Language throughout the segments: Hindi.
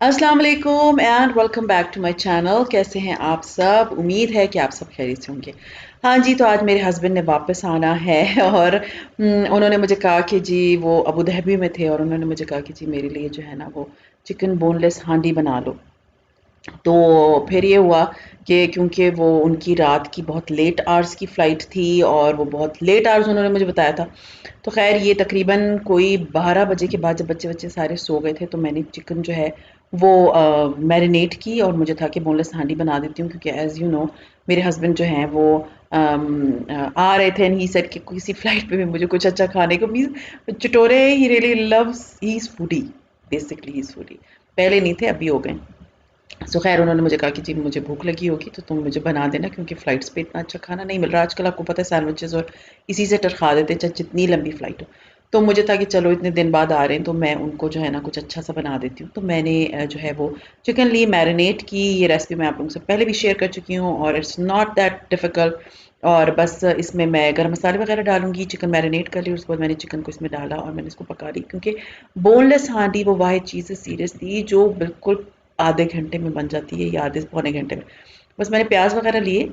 अस्सलाम वालेकुम and welcome back to my channel. कैसे हैं आप सब? उम्मीद है कि आप सब खैरियत से होंगे। हाँ जी, तो आज मेरे हस्बैंड ने वापस आना है और उन्होंने मुझे कहा कि जी वो अबू धाबी में थे और उन्होंने मुझे कहा कि जी मेरे लिए जो है ना वो चिकन बोनलेस हांडी बना लो। तो फिर ये हुआ कि क्योंकि वो उनकी रात की बहुत लेट आवर्स की फ़्लाइट थी और वो बहुत लेट आवर्स उन्होंने मुझे बताया था। तो ख़ैर ये तकरीबन कोई 12 बजे के बाद जब बच्चे-वच्चे सारे सो गए थे तो मैंने चिकन जो है वो मैरिनेट की और मुझे था कि बोनलेस हांडी बना देती हूँ क्योंकि एज़ यू नो मेरे हस्बैंड जो हैं वो आ रहे थे एंड ही सेड कि किसी फ़्लाइट पे भी मुझे कुछ अच्छा खाने को मीन्स चटोरे he really loves he is foodie basically he is foodie. पहले नहीं थे अभी हो गए। सो खैर उन्होंने मुझे कहा कि जी मुझे भूख लगी होगी तो तुम मुझे बना देना क्योंकि फ़्लाइट्स पे इतना अच्छा खाना नहीं मिल रहा आजकल। आपको पता है सैंडविचेस और इसी से टरखा देते हैं चाहे जितनी लंबी फ़्लाइट हो। तो मुझे था कि चलो इतने दिन बाद आ रहे हैं तो मैं उनको जो है ना कुछ अच्छा सा बना देती हूँ। तो मैंने जो है वो चिकन ली, मैरिनेट की। ये रेसिपी मैं आप लोगों से पहले भी शेयर कर चुकी हूँ और इट्स नॉट दैट डिफ़िकल्ट। और बस इसमें मैं गरम मसाले वगैरह डालूँगी। चिकन मैरिनेट कर ली, उसके बाद मैंने चिकन को इसमें डाला और मैंने इसको पका ली क्योंकि बोनलेस हांडी वो वाहिद चीज़ है सीरियसली जो बिल्कुल आधे घंटे में बन जाती है या आधे से पौने घंटे में। बस मैंने प्याज वगैरह लिए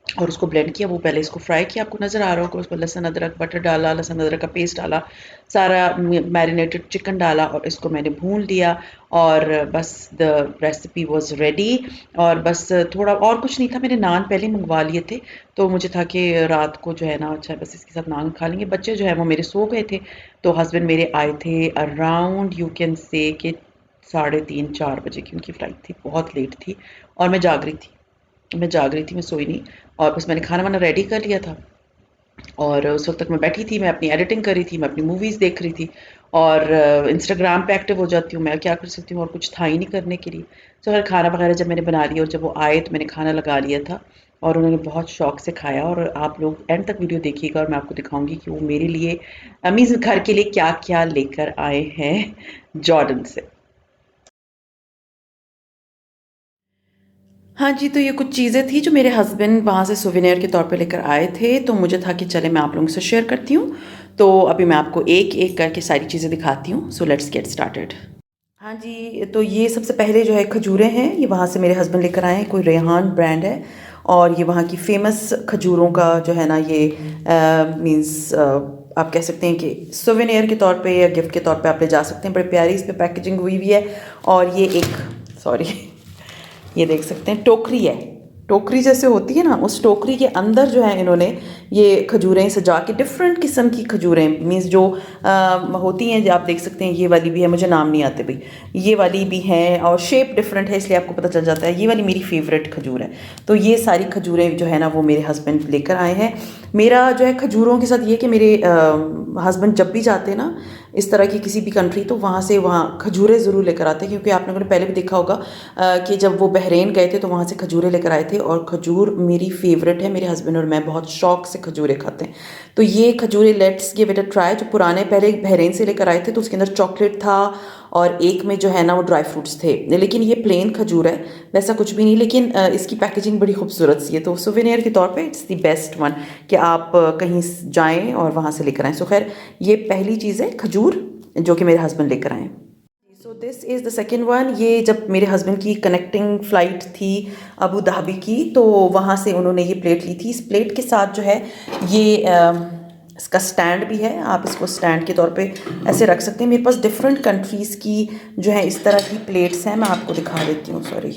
और उसको ब्लेंड किया। वो पहले इसको फ्राई किया, आपको नज़र आ रहा होगा। उसमें लहसुन अदरक बटर डाला, लहसुन अदरक का पेस्ट डाला, सारा मैरिनेटेड चिकन डाला और इसको मैंने भून लिया और बस द रेसिपी वाज रेडी। और बस थोड़ा और कुछ नहीं था, मैंने नान पहले ही मंगवा लिए थे तो मुझे था कि रात को जो है ना अच्छा बस इसके साथ नान खा लेंगे। बच्चे जो है वो मेरे सो गए थे तो हस्बैंड मेरे आए थे अराउंड यू कैन से कि 3:30-4 बजे की उनकी फ़्लाइट थी, बहुत लेट थी और मैं जाग रही थी, मैं सोई नहीं। और बस मैंने खाना वाना रेडी कर लिया था और उस वक़्त तक मैं बैठी थी, मैं अपनी एडिटिंग कर रही थी, मैं अपनी मूवीज़ देख रही थी और इंस्टाग्राम पे एक्टिव हो जाती हूँ, मैं क्या कर सकती हूँ और कुछ था ही नहीं करने के लिए। तो फिर खाना वगैरह जब मैंने बना लिया और जब वो आए तो मैंने खाना लगा लिया था और उन्होंने बहुत शौक से खाया। और आप लोग एंड तक वीडियो देखिएगा और मैं आपको दिखाऊँगी कि वो मेरे लिए मीन्स घर के लिए क्या-क्या लेकर आए हैं जॉर्डन से। हाँ जी, तो ये कुछ चीज़ें थी जो मेरे हस्बैंड वहाँ से सोवेनियर के तौर पे लेकर आए थे, तो मुझे था कि चले मैं आप लोगों से शेयर करती हूँ। तो अभी मैं आपको एक-एक करके सारी चीज़ें दिखाती हूँ। So let's get started. हाँ जी, तो ये सबसे पहले जो है खजूरें हैं, ये वहाँ से मेरे हस्बैंड लेकर आए हैं, कोई रेहान ब्रांड है और ये वहाँ की फ़ेमस खजूरों का जो है ना ये मीन्स आप कह सकते हैं कि सोवेनियर के तौर पे या गिफ्ट के तौर पे आप ले जा सकते हैं। बड़ी प्यारी इस पे पैकेजिंग हुई हुई है और ये एक सॉरी ये देख सकते हैं टोकरी है, टोकरी जैसे होती है ना उस टोकरी के अंदर जो है इन्होंने ये खजूरें सजा के डिफरेंट किस्म की खजूरें मीन्स जो होती हैं जो आप देख सकते हैं। ये वाली भी है, मुझे नाम नहीं आते भाई, ये वाली भी हैं और शेप डिफरेंट है इसलिए आपको पता चल जाता है। ये वाली मेरी फेवरेट खजूर है। तो ये सारी खजूरें जो है ना वो मेरे हस्बैंड लेकर आए हैं। मेरा जो है खजूरों के साथ ये कि मेरे हस्बैंड जब भी जाते हैं ना इस तरह की किसी भी कंट्री तो वहाँ से वहाँ खजूरें ज़रूर लेकर आते हैं क्योंकि आप लोगों ने पहले भी देखा होगा कि जब वो बहरीन गए थे तो वहाँ से खजूरें लेकर आए थे और खजूर मेरी फेवरेट है। मेरे हस्बैंड और मैं बहुत शौक से खजूरें खाते हैं। तो ये खजूरें let's give it a try. जो पुराने पहले बहरीन से लेकर आए थे तो उसके अंदर चॉकलेट था और एक में जो है ना वो ड्राई फ्रूट्स थे, लेकिन ये प्लेन खजूर है, वैसा कुछ भी नहीं। लेकिन इसकी पैकेजिंग बड़ी खूबसूरत सी है तो सोवेनियर के तौर पे इट्स द बेस्ट वन कि आप कहीं जाएं और वहाँ से लेकर आएँ। सो खैर ये पहली चीज़ है खजूर जो कि मेरे हस्बैंड लेकर आए। So this is the second one. ये जब मेरे हस्बैंड की कनेक्टिंग फ़्लाइट थी अबू धाबी की तो वहाँ से उन्होंने ये प्लेट ली थी। इस प्लेट के साथ जो है ये इसका स्टैंड भी है, आप इसको स्टैंड के तौर पे ऐसे रख सकते हैं। मेरे पास डिफरेंट कंट्रीज़ की जो है इस तरह की प्लेट्स हैं, मैं आपको दिखा देती हूँ। सॉरी,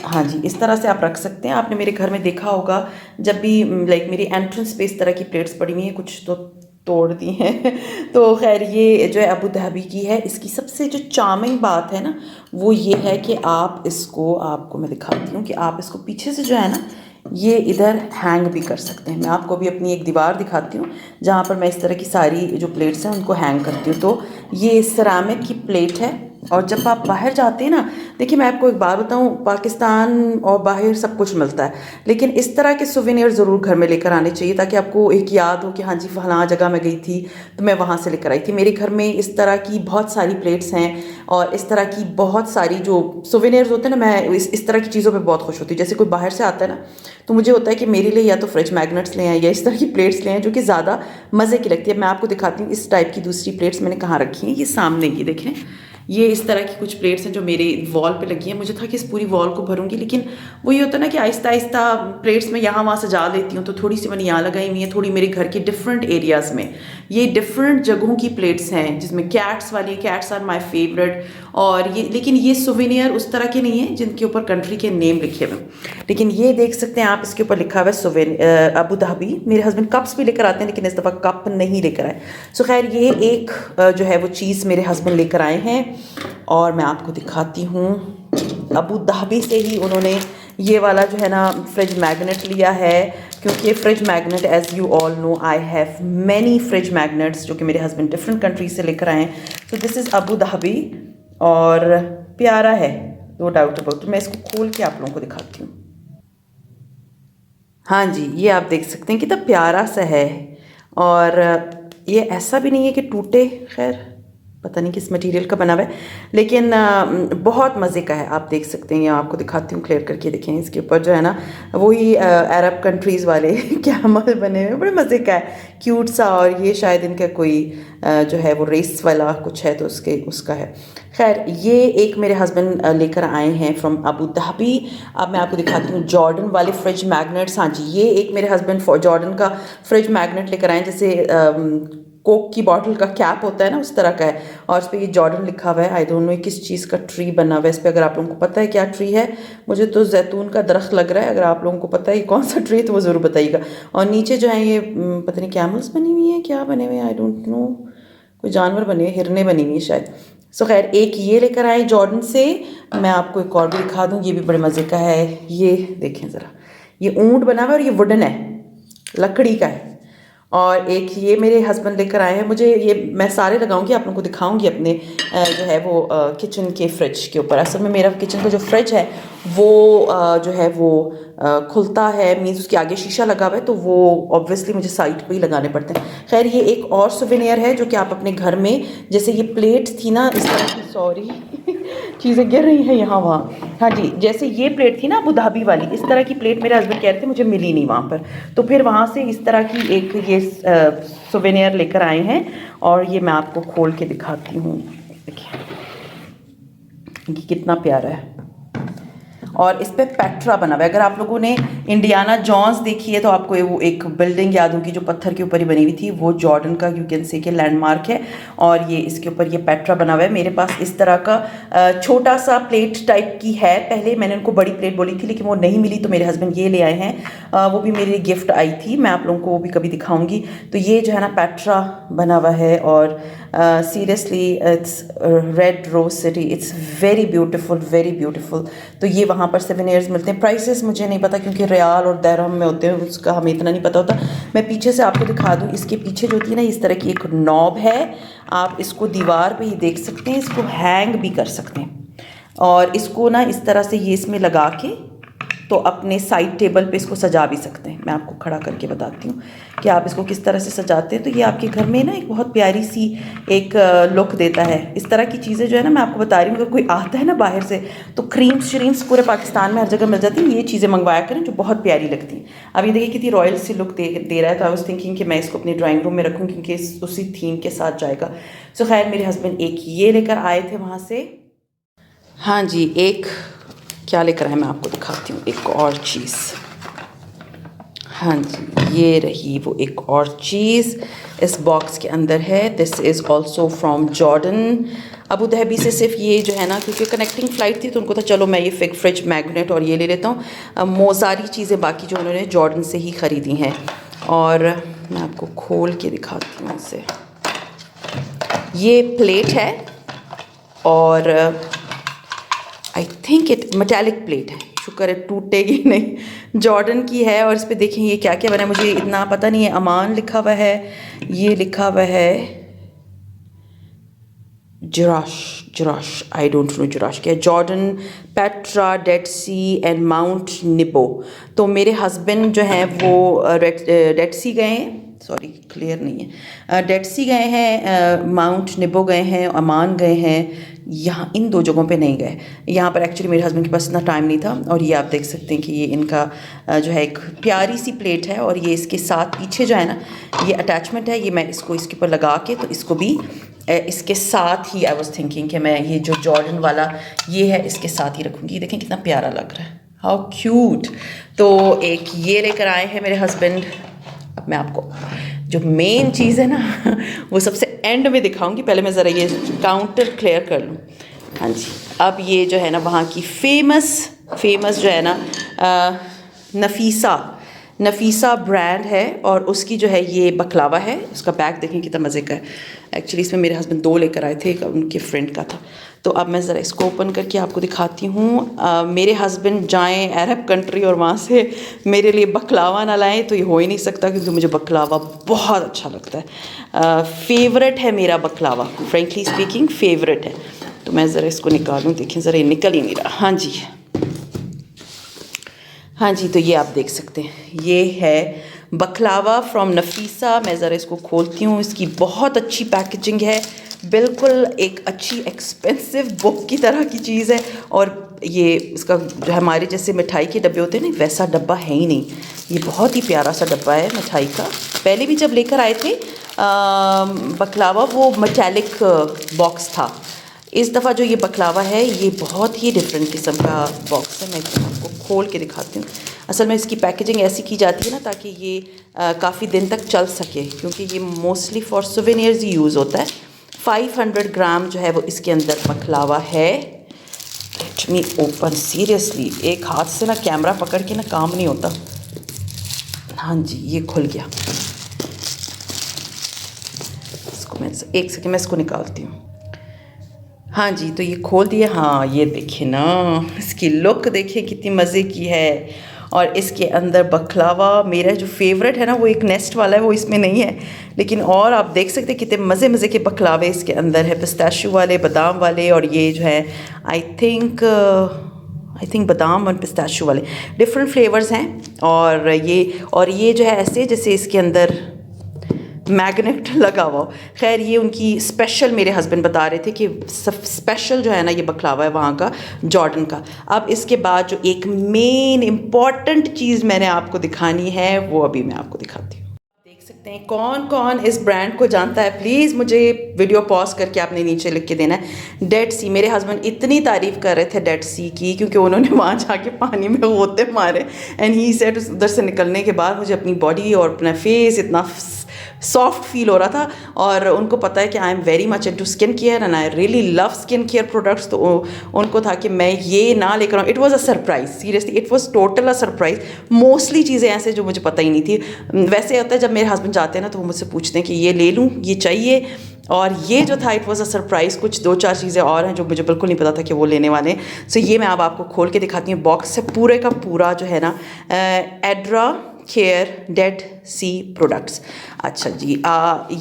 हाँ जी, इस तरह से आप रख सकते हैं। आपने मेरे घर में देखा होगा जब भी लाइक मेरी एंट्रेंस पे इस तरह की प्लेट्स पड़ी हुई हैं, कुछ तो तोड़ दी हैं तो खैर ये जो है अबू धाबी की है। इसकी सबसे जो चार्मिंग बात है ना वो ये है कि आप इसको, आपको मैं दिखाती हूँ कि आप इसको पीछे से जो है ना ये इधर हैंग भी कर सकते हैं। मैं आपको भी अपनी एक दीवार दिखाती हूँ जहाँ पर मैं इस तरह की सारी जो प्लेट्स हैं उनको हैंग करती हूँ। तो ये सिरामिक की प्लेट है और जब आप बाहर जाते हैं ना, देखिए मैं आपको एक बात बताऊं, पाकिस्तान और बाहर सब कुछ मिलता है लेकिन इस तरह के सुवेनियर ज़रूर घर में लेकर आने चाहिए ताकि आपको एक याद हो कि हाँ जी फलां जगह मैं गई थी तो मैं वहाँ से लेकर आई थी। मेरे घर में इस तरह की बहुत सारी प्लेट्स हैं और इस तरह की बहुत सारी जो सुवेनियर्स होते हैं ना, मैं इस तरह की चीज़ों पर बहुत खुश होती हूँ। जैसे कोई बाहर से आता है ना तो मुझे होता है कि मेरे लिए या तो फ्रिज मैग्नेट्स ले आए या इस तरह की प्लेट्स ले आए जो कि ज़्यादा मज़े की लगती है। मैं आपको दिखाती हूँ इस टाइप की दूसरी प्लेट्स मैंने कहाँ रखी हैं। ये सामने, ये देखें, ये इस तरह की कुछ प्लेट्स हैं जो मेरे वॉल पे लगी हैं। मुझे था कि इस पूरी वॉल को भरूंगी, लेकिन वो ये होता है ना कि आहिस्ता आहिस्ता प्लेट्स में यहाँ वहाँ सजा देती हूँ, तो थोड़ी सी मैंने यहाँ लगाई हुई हैं, थोड़ी मेरे घर के डिफरेंट एरियाज़ में। ये डिफरेंट जगहों की प्लेट्स हैं, जिसमें कैट्स वाली, कैट्स आर माई फेवरेट। और ये, लेकिन ये सुवेनियर उस तरह के नहीं हैं जिनके ऊपर कंट्री के नेम लिखे हुए, लेकिन ये देख सकते हैं आप, इसके ऊपर लिखा हुआ है अबू धाबी। मेरे हस्बैंड कप्स भी लेकर आते हैं, लेकिन इस दफ़ा कप नहीं लेकर आए। सो खैर, ये एक जो है वो चीज़ मेरे हस्बैंड लेकर आए हैं और मैं आपको दिखाती हूँ। अबू धाबी से ही उन्होंने ये वाला जो है ना फ्रिज मैग्नेट लिया है, क्योंकि ये fridge magnet, as you all know, I have many fridge magnets जो कि मेरे हस्बैंड डिफरेंट कंट्री से लेकर आए हैं। तो दिस इज़ अबू धाबी और प्यारा है, नो डाउट अबाउट। तो मैं इसको खोल के आप लोगों को दिखाती हूँ। हाँ जी, ये आप देख सकते हैं कितना प्यारा सा है, और ये ऐसा भी नहीं है कि टूटे, खैर पता नहीं किस मटेरियल का बना हुआ है, लेकिन बहुत मज़े का है। आप देख सकते हैं, यहाँ आपको दिखाती हूँ क्लियर करके, देखें इसके ऊपर जो है ना वही अरब कंट्रीज़ वाले कैमल बने हुए, बड़े मज़े का है, क्यूट सा। और ये शायद इनका कोई जो है वो रेस वाला कुछ है, तो उसका है। खैर, ये एक मेरे हस्बैंड लेकर आए हैं फ्रॉम अबू धाबी। अब मैं आपको दिखाती हूँ जॉर्डन वाले फ्रिज मैग्नेट्स। हाँ जी, ये एक मेरे हस्बैंड जॉर्डन का फ्रिज मैग्नेट लेकर आए हैं, जैसे कोक की बॉटल का कैप होता है ना, उस तरह का है, और उस पर ये जॉर्डन लिखा हुआ है। आई डोंट नो किस चीज़ का ट्री बना हुआ है इस पर। अगर आप लोगों को पता है क्या ट्री है, मुझे तो जैतून का दरख्त लग रहा है। अगर आप लोगों को पता है कौन सा ट्री है तो वो ज़रूर बताइएगा। और नीचे जो है ये पता नहीं कैमल्स बनी हुई हैं, क्या बने हुए हैं, आई डोंट नो, कोई जानवर बने हुए, हिरने बनी हुई है शायद। सो खैर, एक ये लेकर आए जॉर्डन से। मैं आपको एक और भी दिखा दूँ, ये भी बड़े मज़े का है। ये देखें ज़रा, ये ऊँट बना हुआ है और ये वुडन है, लकड़ी का है। और एक ये मेरे हस्बैंड लेकर आए हैं। मुझे ये, मैं सारे लगाऊंगी, आप लोगों को दिखाऊंगी अपने जो है वो किचन के फ्रिज के ऊपर। असल में मेरा किचन का जो फ्रिज है वो जो है वो खुलता है, मीन्स उसके आगे शीशा लगा हुआ है, तो वो ऑब्वियसली मुझे साइड पे ही लगाने पड़ते हैं। खैर, ये एक और सुवेनियर है जो कि आप अपने घर में, जैसे ये प्लेट थी ना इस तरह की, सॉरी चीज़ें गिर रही हैं यहाँ वहाँ। हाँ जी, जैसे ये प्लेट थी ना अबू धाबी वाली, इस तरह की प्लेट मेरे हस्बैंड कह रहे थे मुझे मिली नहीं वहाँ पर, तो फिर वहाँ से इस तरह की एक ये सुवेनियर लेकर आए हैं। और ये मैं आपको खोल के दिखाती हूँ, देखिए ये कितना प्यारा है। और इस पर पेट्रा बना हुआ है। अगर आप लोगों ने इंडियाना जॉन्स देखी है तो आपको वो एक बिल्डिंग याद होगी जो पत्थर के ऊपर ही बनी हुई थी, वो जॉर्डन का यू कैन से के लैंडमार्क है। और ये इसके ऊपर ये पेट्रा बना हुआ है। मेरे पास इस तरह का छोटा सा प्लेट टाइप की है। पहले मैंने उनको बड़ी प्लेट बोली थी, लेकिन वो नहीं मिली, तो मेरे हस्बैंड ये ले आए हैं। वो भी मेरी गिफ्ट आई थी, मैं आप लोगों को वो भी कभी दिखाऊंगी। तो ये जो है ना पेट्रा बना हुआ है, और seriously it's red rose city, it's very beautiful, very beautiful. तो ये वहाँ पर सुवेनियर्स मिलते हैं। प्राइसेस मुझे नहीं पता, क्योंकि रियाल और दरहम में होते हैं, उसका हमें इतना नहीं पता होता। मैं पीछे से आपको दिखा दूँ, इसके पीछे जो होती है ना इस तरह की एक नॉब है, आप इसको दीवार पे ही देख सकते हैं, इसको हैंग भी कर सकते हैं। और इसको ना इस तरह से ये इसमें लगा के तो अपने साइड टेबल पे इसको सजा भी सकते हैं। मैं आपको खड़ा करके बताती हूँ कि आप इसको किस तरह से सजाते हैं। तो ये आपके घर में ना एक बहुत प्यारी सी एक लुक देता है। इस तरह की चीज़ें जो है ना, मैं आपको बता रही हूँ, अगर कोई आता है ना बाहर से, तो क्रीम्स श्रीम्स पूरे पाकिस्तान में हर जगह मिल जाती हैं, ये चीज़ें मंगवाया करें जो बहुत प्यारी लगती हैं। अब ये देखिए कितनी रॉयल सी लुक दे रहा है। तो आई वॉज थिंकिंग कि मैं इसको अपनी ड्राइंग रूम में रखूँ, क्योंकि उसी थीम के साथ जाएगा। सो खैर, मेरे हस्बैंड एक ये लेकर आए थे वहाँ से। हाँ जी, एक क्या लेकर आए मैं आपको दिखाती हूँ, एक और चीज़। हाँ जी, ये रही वो एक और चीज़ इस बॉक्स के अंदर है। This is also from Jordan. Abu Dhabi से सिर्फ ये जो है ना, क्योंकि कनेक्टिंग फ़्लाइट थी, तो उनको था चलो मैं ये फ्रिज मैग्नेट और ये ले लेता हूँ। मोसारी चीज़ें बाकी जो उन्होंने जॉर्डन से ही ख़रीदी हैं। और मैं आपको खोल के दिखाती हूँ इसे। ये प्लेट है और I think it metallic plate है, शुक्र है टूटेगी नहीं। जॉर्डन की है, और इस पे देखें ये क्या क्या बना है, मुझे इतना पता नहीं है। अमान लिखा हुआ है, ये लिखा हुआ है जुराश, आई डोंट नो जुराश क्या है। Jordan, Petra, Dead Sea and Mount Nebo. तो मेरे हस्बैंड जो हैं वो डेड सी गए हैं, सॉरी क्लियर नहीं है, डेड सी गए हैं, माउंट निबो गए हैं, अमान गए हैं। यहाँ इन दो जगहों पे नहीं गए। यहाँ पर एक्चुअली मेरे हस्बैंड के पास इतना टाइम नहीं था। और ये आप देख सकते हैं कि ये इनका जो है एक प्यारी सी प्लेट है, और ये इसके साथ पीछे जो है ना ये अटैचमेंट है, ये मैं इसको इसके ऊपर लगा के तो इसको भी इसके साथ ही आई वॉज थिंकिंग कि मैं ये जो जॉर्डन वाला ये है इसके साथ ही रखूँगी। देखें कितना प्यारा लग रहा है, हाउ क्यूट। तो एक ये लेकर आए हैं मेरे हस्बैंड। अब मैं आपको जो मेन चीज़ है ना वो सबसे एंड में दिखाऊंगी, पहले मैं ज़रा ये काउंटर क्लियर कर लूँ। हाँ जी, अब ये जो है ना वहाँ की फेमस जो है ना नफीसा ब्रांड है, और उसकी जो है ये बकलावा है। उसका बैग देखें कितना मज़े का है। एक्चुअली इसमें मेरे हस्बैंड 2 लेकर आए थे, एक उनके फ्रेंड का था। तो अब मैं ज़रा इसको ओपन करके आपको दिखाती हूँ। मेरे हस्बैंड जाएं अरब कंट्री और वहाँ से मेरे लिए बकलावा ना लाएं तो ये हो ही नहीं सकता, क्योंकि मुझे बकलावा बहुत अच्छा लगता है। फेवरेट है मेरा बकलावा, फ्रेंकली स्पीकिंग फेवरेट है। तो मैं ज़रा इसको निकालूँ, देखें ज़रा ये निकल ही नहीं रहा। हाँ जी, तो ये आप देख सकते हैं, ये है बकलावा फ्रॉम नफीसा। मैं ज़रा इसको खोलती हूँ। इसकी बहुत अच्छी पैकेजिंग है, बिल्कुल एक अच्छी एक्सपेंसिव बुक की तरह की चीज़ है। और ये इसका जो हमारे जैसे मिठाई के डब्बे होते हैं ना, वैसा डब्बा है ही नहीं। ये बहुत ही प्यारा सा डब्बा है मिठाई का। पहले भी जब लेकर आए थे बकलावा, वो मेटालिक बॉक्स था। इस दफ़ा जो ये बकलावा है ये बहुत ही डिफरेंट किस्म का बॉक्स है। मैं आपको खोल के दिखाती हूँ। असल में इसकी पैकेजिंग ऐसी की जाती है ना ताकि ये काफ़ी दिन तक चल सके, क्योंकि ये mostly for souvenirs he use होता है। 500 ग्राम जो है वो इसके अंदर बकलावा है। लेट मी ओपन, सीरियसली एक हाथ से ना कैमरा पकड़ के ना काम नहीं होता। हाँ जी, ये खुल गया। इसको मैं एक सेकेंड में इसको निकालती हूँ। हाँ जी, तो ये खोल दिया। हाँ, ये देखिए ना, इसकी लुक देखिए कितनी मज़े की है। और इसके अंदर बकलावा मेरा जो फेवरेट है ना, वो एक नेस्ट वाला है, वो इसमें नहीं है। लेकिन और आप देख सकते हैं कितने मज़े के बकलावे इसके अंदर है, पिस्ताशियो वाले, बादाम वाले, और ये जो है आई थिंक बादाम और पिस्ताशियो वाले डिफरेंट फ्लेवर्स हैं। और ये जो है ऐसे जैसे इसके अंदर मैग्नेट लगा हुआ। खैर, ये उनकी स्पेशल, मेरे हस्बैंड बता रहे थे कि स्पेशल जो है ना ये बकलावा है वहाँ का, जॉर्डन का। अब इसके बाद जो एक मेन इम्पॉर्टेंट चीज़ मैंने आपको दिखानी है, वो अभी मैं आपको दिखाती हूँ। देख सकते हैं कौन कौन इस ब्रांड को जानता है। प्लीज़ मुझे वीडियो पॉज करके आपने नीचे लिख के देना है। डेड सी, मेरे हस्बैंड इतनी तारीफ़ कर रहे थे डेड सी की, क्योंकि उन्होंने वहाँ जाके पानी में गोते मारे। एंड ही सेड उधर से निकलने के बाद मुझे अपनी बॉडी और अपना फेस इतना सॉफ्ट फील हो रहा था। और उनको पता है कि I am very much into skin care and I really love skin care products. तो उनको था कि मैं ये ना लेकर आऊँ। It was a surprise, seriously it was total a surprise. Mostly चीज़ें ऐसे जो मुझे पता ही नहीं थी। वैसे होता है जब मेरे हस्बैंड जाते हैं ना तो वो मुझसे पूछते हैं कि ये ले लूँ, ये चाहिए। और ये जो था इट वाज अ सरप्राइज़। कुछ 2-4 चीज़ें और हैं जो मुझे बिल्कुल नहीं पता था कि वो लेने वाले हैं। सो ये मैं अब आपको खोल के दिखाती हूँ। बॉक्स से पूरे का पूरा जो है ना एड्रा केयर डेड सी प्रोडक्ट्स। अच्छा जी,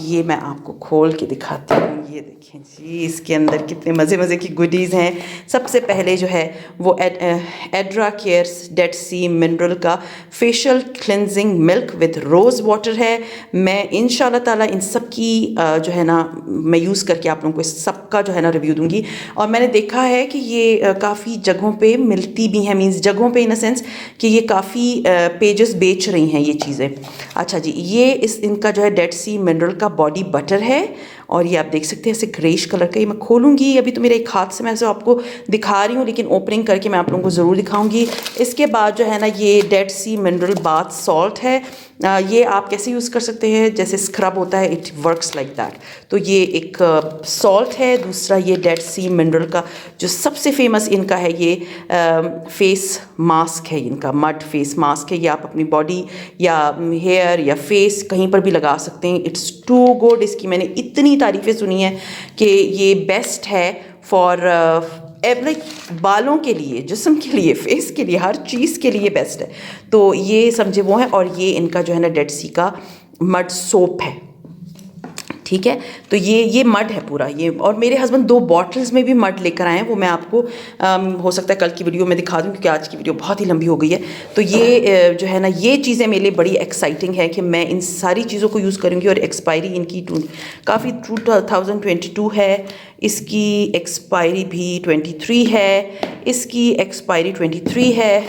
ये मैं आपको खोल के दिखाती हूँ। ये देखें जी, इसके अंदर कितने मज़े की गुडीज़ हैं। सबसे पहले जो है वो एड्रा केयर्स डेड सी मिनरल का facial cleansing milk with rose water है। मैं इंशाल्लाह ताला इन सब की जो है ना मैं यूज़ करके आप लोगों को इस सब का जो है ना रिव्यू दूंगी। और मैंने देखा है कि ये काफ़ी जगहों पे मिलती भी हैं, मीन्स जगहों पे इन अ सेंस कि ये काफ़ी पेजेस बेच रही हैं ये चीज़ें। अच्छा जी, ये इनका जो है डेड सी मिनरल का बॉडी बटर है। और ये आप देख सकते हैं ऐसे ग्रेश कलर का। ये मैं खोलूँगी, अभी तो मेरे एक हाथ से मैं ऐसे आपको दिखा रही हूँ, लेकिन ओपनिंग करके मैं आप लोगों को ज़रूर दिखाऊंगी। इसके बाद जो है ना ये dead Sea mineral bath salt है। ये आप कैसे यूज़ कर सकते हैं, जैसे स्क्रब होता है, इट वर्क्स लाइक दैट। तो ये एक सॉल्ट है। दूसरा ये डेड सी मिनरल का जो सबसे फेमस इनका है ये फेस मास्क है। इनका मड फेस मास्क है। ये आप अपनी बॉडी या हेयर या फेस कहीं पर भी लगा सकते हैं। It's too good. इसकी मैंने इतनी तारीफ़ें सुनी है कि ये बेस्ट है फॉर लाइक बालों के लिए, जिस्म के लिए, फेस के लिए, हर चीज़ के लिए बेस्ट है। तो ये समझे वो है। और ये इनका जो है ना डेड सी का मड सोप है, ठीक है। तो ये मड है पूरा ये। और मेरे हस्बैंड 2 बॉटल्स में भी मड लेकर आए हैं, वो मैं आपको हो सकता है कल की वीडियो में दिखा दूँ, क्योंकि आज की वीडियो बहुत ही लंबी हो गई है। तो ये जो है ना ये चीज़ें मेरे लिए बड़ी एक्साइटिंग है कि मैं इन सारी चीज़ों को यूज़ करूँगी। और एक्सपायरी इनकी काफ़ी 2022 है। इसकी एक्सपायरी भी 23 है। इसकी एक्सपायरी 23 है।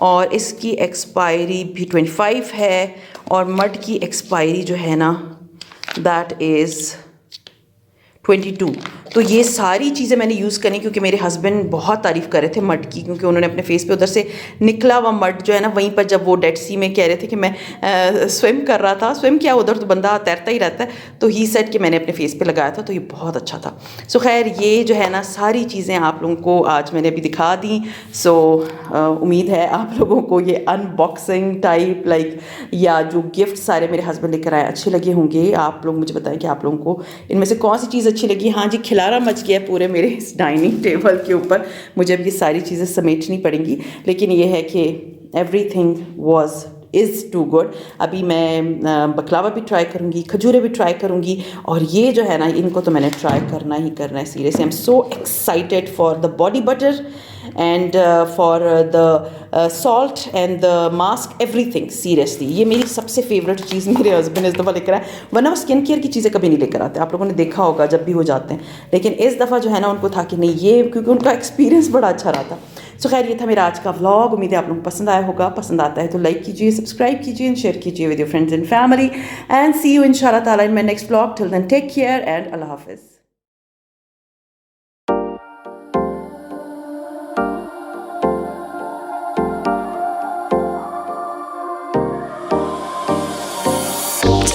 और इसकी एक्सपायरी भी 25 है। और मड की एक्सपायरी जो है ना दैट इज़ 22। तो ये सारी चीज़ें मैंने यूज़ करी क्योंकि मेरे हस्बैंड बहुत तारीफ़ कर रहे थे मड की, क्योंकि उन्होंने अपने फेस पे उधर से निकला हुआ मड जो है ना, वहीं पर जब वो डेड सी में कह रहे थे कि मैं स्विम कर रहा था, स्विम किया उधर तो बंदा तैरता ही रहता है, तो ही सेट कि मैंने अपने फेस पे लगाया था, तो ये बहुत अच्छा था। सो खैर ये जो है ना सारी चीज़ें आप लोगों को आज मैंने अभी दिखा दी। सो उम्मीद है आप लोगों को ये अनबॉक्सिंग टाइप लाइक या जो गिफ्ट सारे मेरे हस्बैंड लेकर आए अच्छे लगे होंगे। आप लोग मुझे बताएं कि आप लोगों को इनमें से कौन सी चीज़ अच्छी लगी। हाँ जी, खिलारा मच गया है पूरे मेरे इस डाइनिंग टेबल के ऊपर, मुझे अब ये सारी चीज़ें समेटनी पड़ेंगी, लेकिन ये है कि everything was is too good. अभी मैं बकलावा भी ट्राई करूँगी, खजूरें भी ट्राई करूँगी, और ये जो है ना इनको तो मैंने ट्राई करना ही करना है। Seriously I am so excited for the body butter and for the salt and the mask, everything. Seriously ये मेरी सबसे फेवरेट चीज़ मेरे हस्बैंड इस दफ़ा लेकर आए, वरना वो स्किन केयर की चीज़ें कभी नहीं लेकर आते, आप लोगों ने देखा होगा जब भी हो जाते हैं, लेकिन इस दफ़ा जो है ना उनको था कि नहीं ये, क्योंकि उनका एक्सपीरियंस बड़ा अच्छा रहा था। सो खैर ये था मेरा आज का व्लॉग, उम्मीद है आप लोगों को पसंद आया होगा। पसंद आता है तो लाइक कीजिए, सब्सक्राइब कीजिए एंड शेयर कीजिए with your friends and family, and see you इंशाल्लाह ताला in my next vlog. Till then take care and अल्लाह हाफिज़।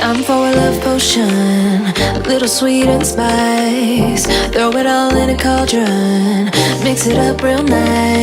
Time for a love potion, a little sweet and spice. Throw it all in a cauldron, mix it up real nice.